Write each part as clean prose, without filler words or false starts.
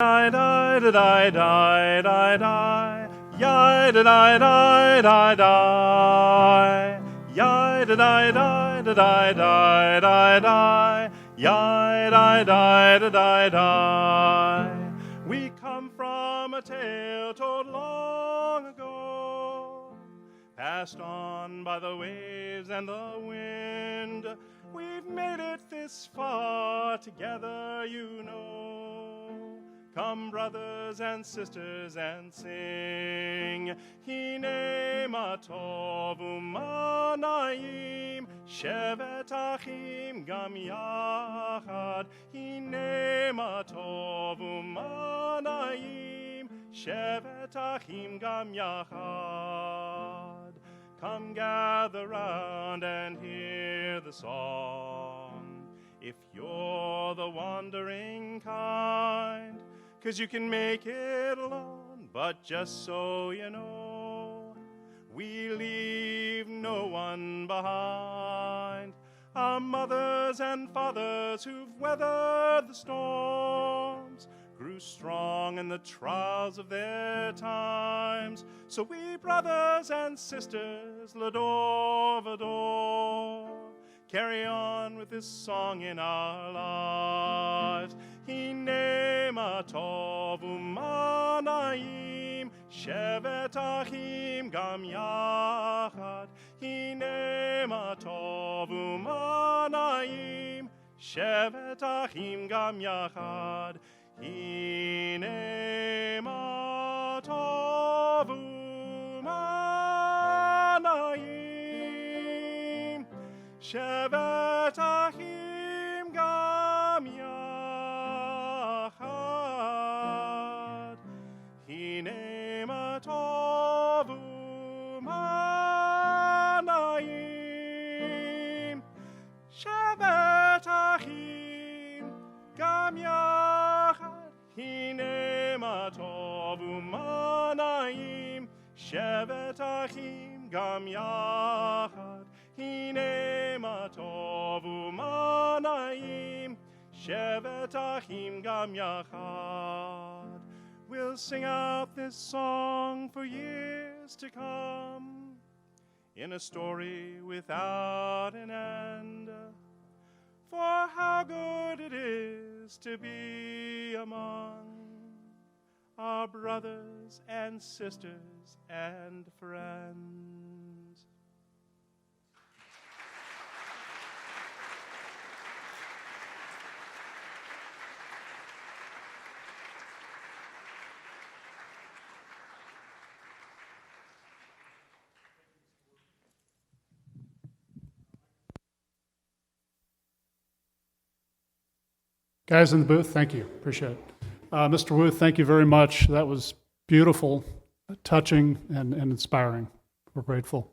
Die, die, die, die, die, die, die. Yai da die, die, die, die. Yai da die, die, die, die, die, die, die. Yai die, die, die, die, die. We come from a tale told long ago, passed on by the waves and the wind. We've made it this far together, you know. Come, brothers and sisters, and sing. Hine matov u'manayim, shevet achim gam yachad. Hine matov u'manayim, shevet achim gam yachad. Come gather round and hear the song, if you're the wandering kind. 'Cause you can make it alone, but just so you know, we leave no one behind. Our mothers and fathers who've weathered the storms grew strong in the trials of their times. So we brothers and sisters, Lador Vador, carry on with this song in our lives. Hine matov u'manayim, shevet achim gam yachad. Hine matov u'manayim, shevet achim gam yachad. Hine matov u'manayim, shevet achim gam yachad. Hine matov u'manayim, shevet achim gam yachad. Hine matov u'manayim, shevet achim gam yachad. Hine matov u'manayim, shevet achim gam yachad. We'll sing out this song for years to come, in a story without an end, for how good it is to be among our brothers and sisters and friends. Guys in the booth, thank you. Appreciate it. Mr. Wu, thank you very much. That was beautiful, touching, and inspiring. We're grateful.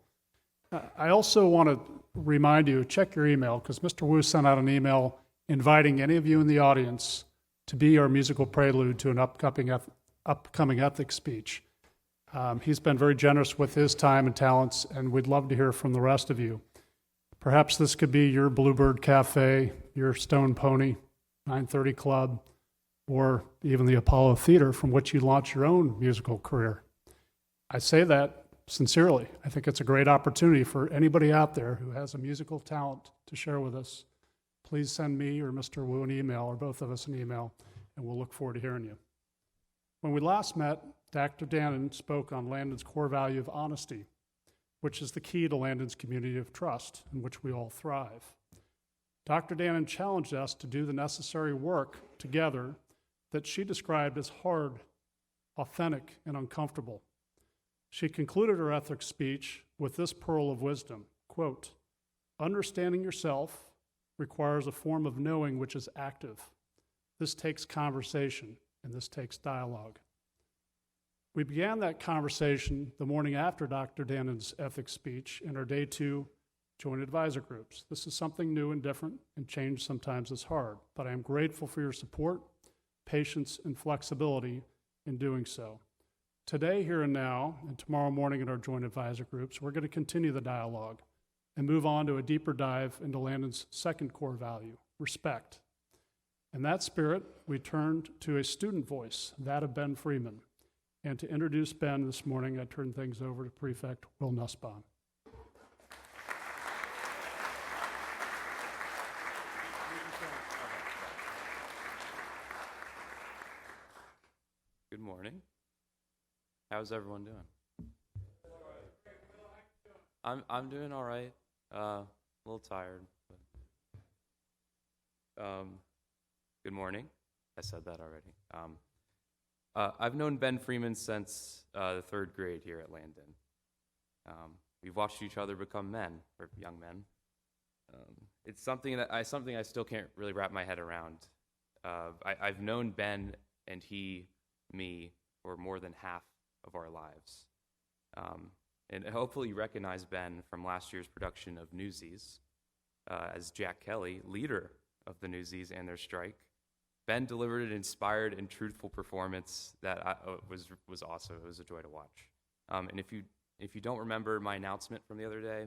I also want to remind you, check your email, because Mr. Wu sent out an email inviting any of you in the audience to be our musical prelude to an upcoming ethics speech. He's been very generous with his time and talents, and we'd love to hear from the rest of you. Perhaps this could be your Bluebird Cafe, your Stone Pony, 930 Club, or even the Apollo Theater, from which you launch your own musical career. I say that sincerely. I think it's a great opportunity for anybody out there who has a musical talent to share with us. Please send me or Mr. Wu an email, or both of us an email, and we'll look forward to hearing you. When we last met, Dr. Dannon spoke on Landon's core value of honesty, which is the key to Landon's community of trust, in which we all thrive. Dr. Dannon challenged us to do the necessary work together that she described as hard, authentic, and uncomfortable. She concluded her ethics speech with this pearl of wisdom, quote, "Understanding yourself requires a form of knowing which is active. This takes conversation, and this takes dialogue." We began that conversation the morning after Dr. Dannon's ethics speech in our day 2 joint advisor groups. This is something new and different, and change sometimes is hard, but I am grateful for your support, patience, and flexibility in doing so. Today, here and now, and tomorrow morning in our joint advisor groups, we're going to continue the dialogue and move on to a deeper dive into Landon's second core value, respect. In that spirit, we turned to a student voice, that of Ben Freeman. And to introduce Ben this morning, I turn things over to Prefect Will Nussbaum. Good morning. How's everyone doing? I'm doing all right. A little tired. But, good morning. I said that already. I've known Ben Freeman since the third grade here at Landon. We've watched each other become men, or young men. It's something I still can't really wrap my head around. I've known Ben and me for more than half of our lives. And hopefully you recognize Ben from last year's production of Newsies as Jack Kelly, leader of the Newsies and their strike. Ben delivered an inspired and truthful performance that was awesome. It was a joy to watch. And if you don't remember my announcement from the other day,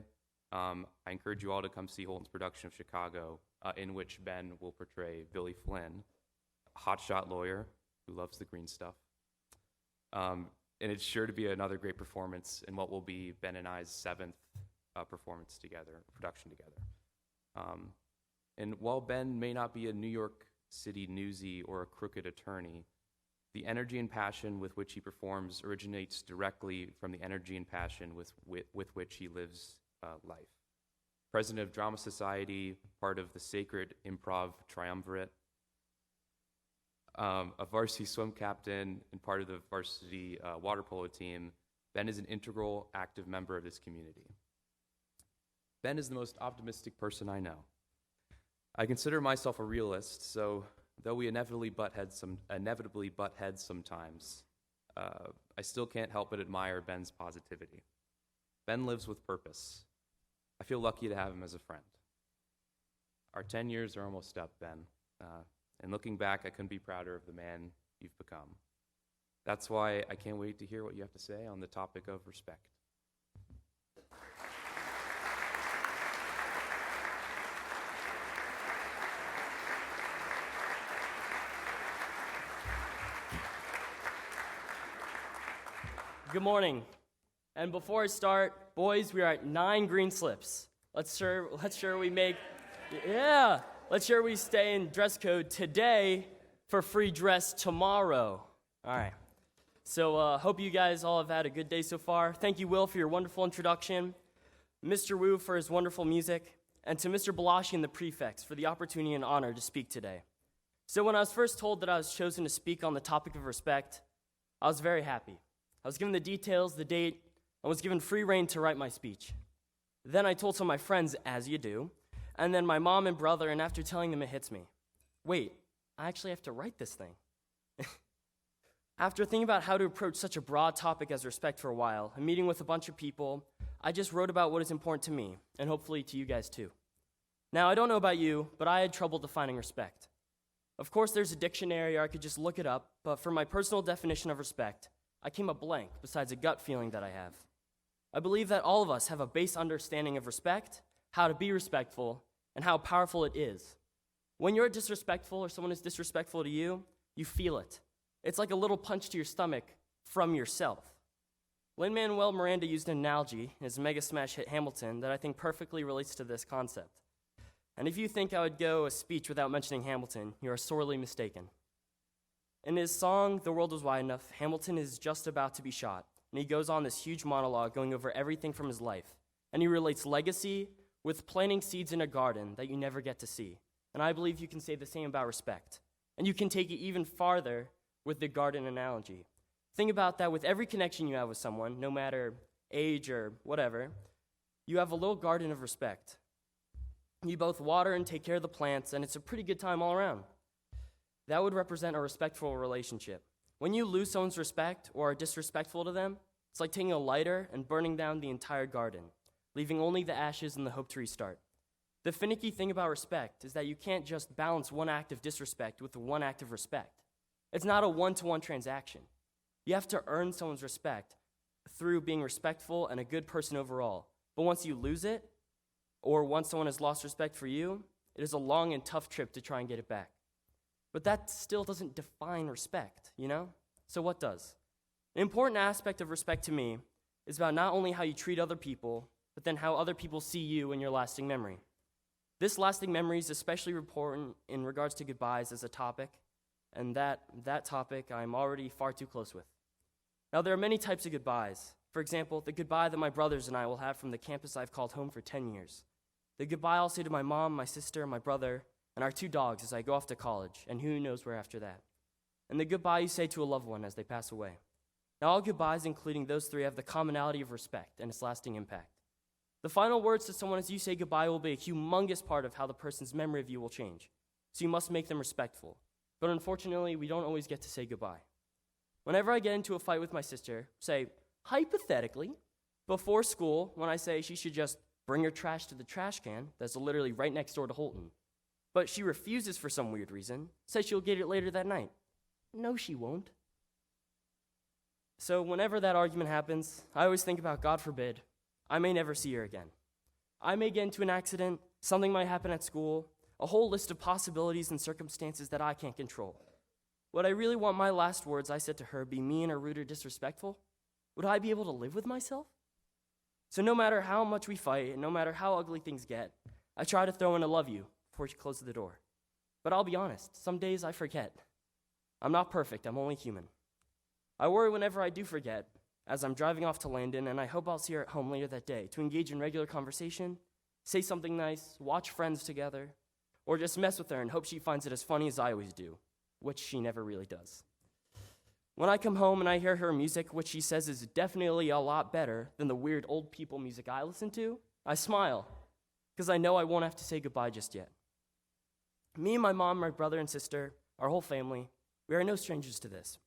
I encourage you all to come see Holton's production of Chicago, in which Ben will portray Billy Flynn, a hotshot lawyer who loves the green stuff. And it's sure to be another great performance in what will be Ben and I's seventh production together. And while Ben may not be a New York City newsie or a crooked attorney, the energy and passion with which he performs originates directly from the energy and passion with which he lives life. President of Drama Society, part of the Sacred Improv Triumvirate, a varsity swim captain, and part of the varsity water polo team, Ben is an integral, active member of this community. Ben is the most optimistic person I know. I consider myself a realist, so though we inevitably butt heads sometimes, I still can't help but admire Ben's positivity. Ben lives with purpose. I feel lucky to have him as a friend. Our 10 years are almost up, Ben. And looking back, I couldn't be prouder of the man you've become. That's why I can't wait to hear what you have to say on the topic of respect. Good morning. And before I start, boys, we are at 9 green slips. Let's sure we stay in dress code today for free dress tomorrow. All right. So hope you guys all have had a good day so far. Thank you, Will, for your wonderful introduction, Mr. Wu for his wonderful music, and to Mr. Balashi and the prefects for the opportunity and honor to speak today. So when I was first told that I was chosen to speak on the topic of respect, I was very happy. I was given the details, the date, and was given free rein to write my speech. Then I told some of my friends, as you do, and then my mom and brother, and after telling them, it hits me. Wait, I actually have to write this thing. After thinking about how to approach such a broad topic as respect for a while, and meeting with a bunch of people, I just wrote about what is important to me, and hopefully to you guys too. Now, I don't know about you, but I had trouble defining respect. Of course, there's a dictionary, or I could just look it up, but for my personal definition of respect, I came up blank besides a gut feeling that I have. I believe that all of us have a base understanding of respect, how to be respectful, and how powerful it is. When you're disrespectful or someone is disrespectful to you, you feel it. It's like a little punch to your stomach from yourself. Lin-Manuel Miranda used an analogy in his mega smash hit Hamilton that I think perfectly relates to this concept. And if you think I would go a speech without mentioning Hamilton, you are sorely mistaken. In his song, The World Was Wide Enough, Hamilton is just about to be shot, and he goes on this huge monologue going over everything from his life. And he relates legacy with planting seeds in a garden that you never get to see. And I believe you can say the same about respect. And you can take it even farther with the garden analogy. Think about that with every connection you have with someone, no matter age or whatever, you have a little garden of respect. You both water and take care of the plants, and it's a pretty good time all around. That would represent a respectful relationship. When you lose someone's respect or are disrespectful to them, it's like taking a lighter and burning down the entire garden, leaving only the ashes and the hope to restart. The finicky thing about respect is that you can't just balance one act of disrespect with one act of respect. It's not a one-to-one transaction. You have to earn someone's respect through being respectful and a good person overall. But once you lose it, or once someone has lost respect for you, it is a long and tough trip to try and get it back. But that still doesn't define respect, you know? So what does? An important aspect of respect to me is about not only how you treat other people, but then how other people see you in your lasting memory. This lasting memory is especially important in regards to goodbyes as a topic, and that topic I'm already far too close with. Now, there are many types of goodbyes. For example, the goodbye that my brothers and I will have from the campus I've called home for 10 years. The goodbye I'll say to my mom, my sister, my brother, and our 2 dogs as I go off to college, and who knows where after that. And the goodbye you say to a loved one as they pass away. Now, all goodbyes, including those 3, have the commonality of respect and its lasting impact. The final words to someone as you say goodbye will be a humongous part of how the person's memory of you will change. So you must make them respectful. But unfortunately, we don't always get to say goodbye. Whenever I get into a fight with my sister, say, hypothetically, before school, when I say she should just bring her trash to the trash can that's literally right next door to Holton, but she refuses for some weird reason, says she'll get it later that night. No, she won't. So whenever that argument happens, I always think about, God forbid, I may never see her again. I may get into an accident, something might happen at school, a whole list of possibilities and circumstances that I can't control. Would I really want my last words I said to her be mean or rude or disrespectful? Would I be able to live with myself? So no matter how much we fight, and no matter how ugly things get, I try to throw in a love you before she closes the door. But I'll be honest, some days I forget. I'm not perfect, I'm only human. I worry whenever I do forget, as I'm driving off to Landon, and I hope I'll see her at home later that day to engage in regular conversation, say something nice, watch Friends together, or just mess with her and hope she finds it as funny as I always do, which she never really does. When I come home and I hear her music, which she says is definitely a lot better than the weird old people music I listen to, I smile, because I know I won't have to say goodbye just yet. Me and my mom, my brother and sister, our whole family, we are no strangers to this.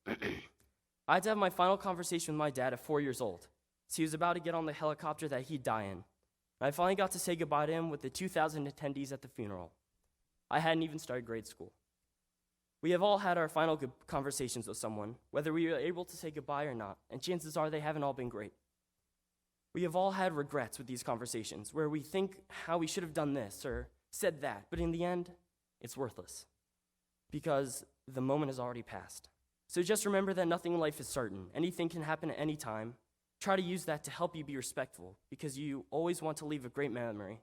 I had to have my final conversation with my dad at 4 years old, so he was about to get on the helicopter that he'd die in. I finally got to say goodbye to him with the 2,000 attendees at the funeral. I hadn't even started grade school. We have all had our final conversations with someone, whether we were able to say goodbye or not, and chances are they haven't all been great. We have all had regrets with these conversations, where we think how we should have done this or said that, but in the end, it's worthless, because the moment has already passed. So just remember that nothing in life is certain. Anything can happen at any time. Try to use that to help you be respectful, because you always want to leave a great memory,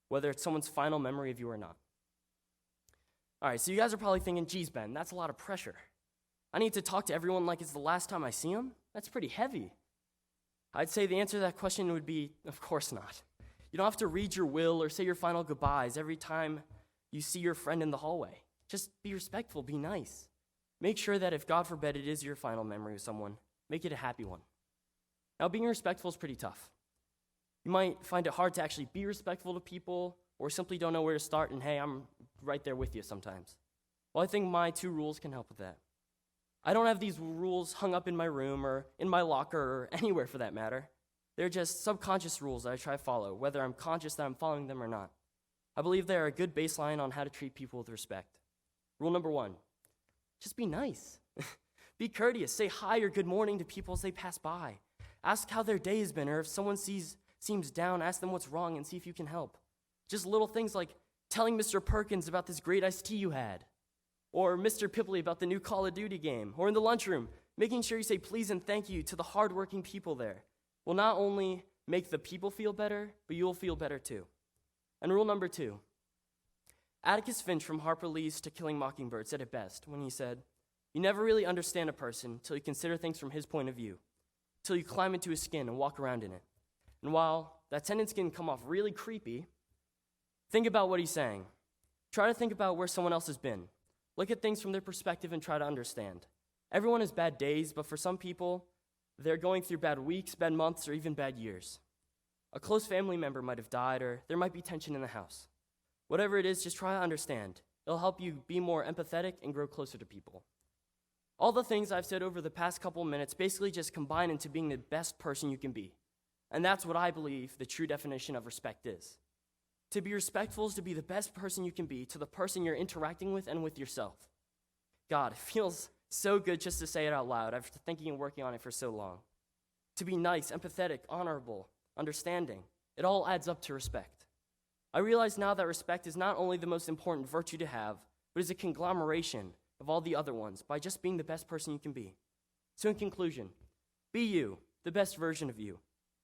whether it's someone's final memory of you or not. All right, so you guys are probably thinking, geez, Ben, that's a lot of pressure. I need to talk to everyone like it's the last time I see them? That's pretty heavy. I'd say the answer to that question would be, of course not. You don't have to read your will or say your final goodbyes every time you see your friend in the hallway. Just be respectful, be nice. Make sure that if, God forbid, it is your final memory with someone, make it a happy one. Now, being respectful is pretty tough. You might find it hard to actually be respectful to people, or simply don't know where to start, and hey, I'm right there with you sometimes. Well, I think my 2 rules can help with that. I don't have these rules hung up in my room or in my locker or anywhere for that matter. They're just subconscious rules that I try to follow, whether I'm conscious that I'm following them or not. I believe they are a good baseline on how to treat people with respect. Rule number 1, just be nice. Be courteous. Say hi or good morning to people as they pass by. Ask how their day has been, or if someone seems down, ask them what's wrong and see if you can help. Just little things like telling Mr. Perkins about this great iced tea you had, or Mr. Pipley about the new Call of Duty game, or in the lunchroom, making sure you say please and thank you to the hardworking people there will not only make the people feel better, but you'll feel better too. And rule number 2, Atticus Finch from Harper Lee's To Killing Mockingbird said it best when he said, "You never really understand a person till you consider things from his point of view, till you climb into his skin and walk around in it." And while that sentence can come off really creepy, think about what he's saying. Try to think about where someone else has been. Look at things from their perspective and try to understand. Everyone has bad days, but for some people, they're going through bad weeks, bad months, or even bad years. A close family member might have died, or there might be tension in the house. Whatever it is, just try to understand. It'll help you be more empathetic and grow closer to people. All the things I've said over the past couple of minutes basically just combine into being the best person you can be. And that's what I believe the true definition of respect is. To be respectful is to be the best person you can be to the person you're interacting with and with yourself. God, it feels so good just to say it out loud after thinking and working on it for so long. To be nice, empathetic, honorable, understanding, it all adds up to respect. I realize now that respect is not only the most important virtue to have, but is a conglomeration of all the other ones by just being the best person you can be. So in conclusion, be you, the best version of you,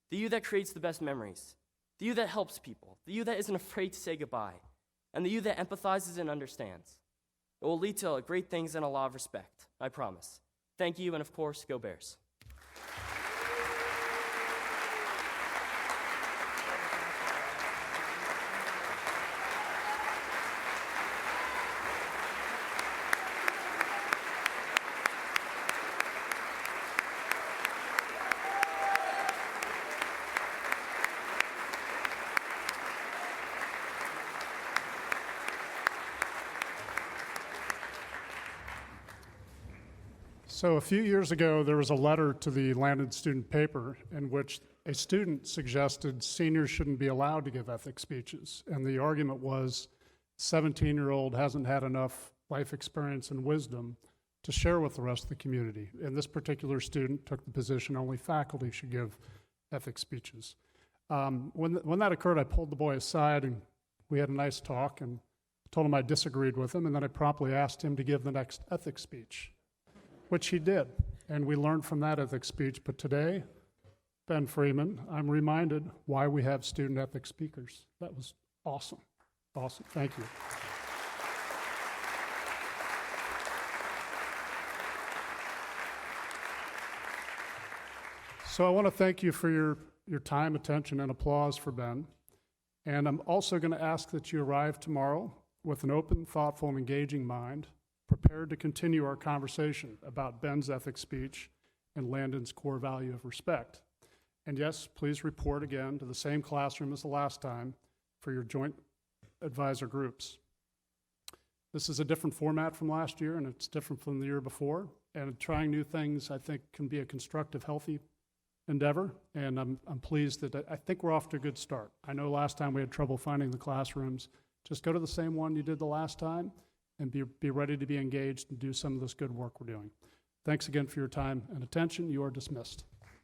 the you that creates the best memories, the you that helps people, the you that isn't afraid to say goodbye, and the you that empathizes and understands. It will lead to great things and a lot of respect, I promise. Thank you, and of course, go Bears. So a few years ago, there was a letter to the Landon student paper in which a student suggested seniors shouldn't be allowed to give ethics speeches. And the argument was 17-year-old hasn't had enough life experience and wisdom to share with the rest of the community. And this particular student took the position only faculty should give ethics speeches. When that occurred, I pulled the boy aside and we had a nice talk and told him I disagreed with him, and then I promptly asked him to give the next ethics speech, which he did, and we learned from that ethics speech. But today, Ben Freeman, I'm reminded why we have student ethics speakers. That was awesome. Awesome. Thank you. So I want to thank you for your time, attention, and applause for Ben. And I'm also going to ask that you arrive tomorrow with an open, thoughtful, and engaging mind, prepared to continue our conversation about Ben's ethics speech and Landon's core value of respect. And yes, please report again to the same classroom as the last time for your joint advisor groups. This is a different format from last year, and it's different from the year before. And trying new things, I think, can be a constructive, healthy endeavor. And I'm pleased that I think we're off to a good start. I know last time we had trouble finding the classrooms. Just go to the same one you did the last time and be ready to be engaged and do some of this good work we're doing. Thanks again for your time and attention. You are dismissed.